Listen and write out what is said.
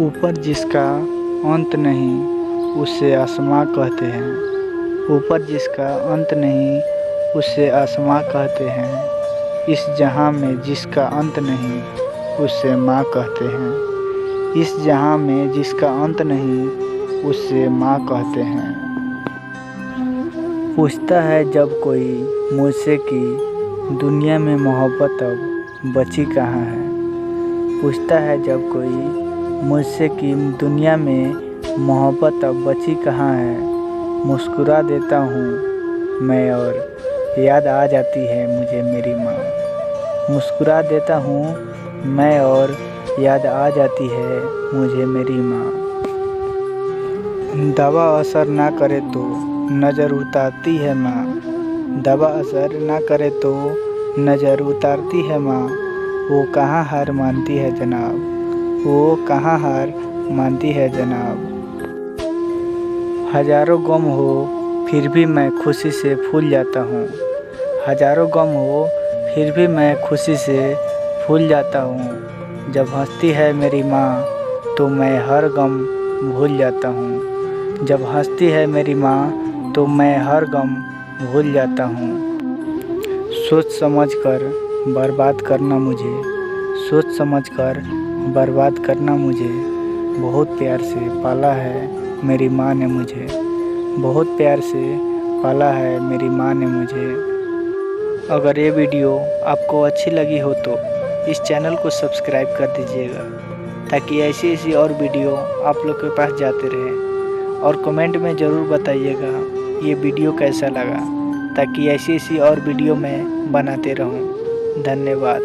ऊपर जिसका अंत नहीं उसे आसमां कहते हैं। ऊपर जिसका अंत नहीं उसे आसमां कहते हैं। इस जहां में जिसका अंत नहीं उसे माँ कहते हैं। इस जहां में जिसका अंत नहीं उसे माँ कहते हैं। पूछता है जब कोई मुझसे कि दुनिया में मोहब्बत अब बची कहाँ है। पूछता है जब कोई मुझसे कि दुनिया में मोहब्बत अब बची कहाँ है। मुस्कुरा देता हूँ मैं और याद आ जाती है मुझे मेरी माँ। मुस्कुरा देता हूँ मैं और याद आ जाती है मुझे मेरी माँ। दवा असर ना करे तो नज़र उतारती है माँ। दवा असर ना करे तो नज़र उतारती है माँ। वो कहाँ हार मानती है जनाब, वो कहाँ हार मानती है जनाब। हजारों गम हो फिर भी मैं खुशी से फूल जाता हूँ। हजारों गम हो फिर भी मैं खुशी से फूल जाता हूँ। जब हंसती है मेरी माँ तो मैं हर गम भूल जाता हूँ। जब हंसती है मेरी माँ तो मैं हर गम भूल जाता हूँ। सोच समझ कर बर्बाद करना मुझे, सोच समझ कर बर्बाद करना मुझे। बहुत प्यार से पाला है मेरी माँ ने मुझे, बहुत प्यार से पाला है मेरी माँ ने मुझे। अगर ये वीडियो आपको अच्छी लगी हो तो इस चैनल को सब्सक्राइब कर दीजिएगा, ताकि ऐसी ऐसी और वीडियो आप लोग के पास जाते रहे। और कमेंट में ज़रूर बताइएगा ये वीडियो कैसा लगा, ताकि ऐसी ऐसी और वीडियो मैं बनाते रहूं। धन्यवाद।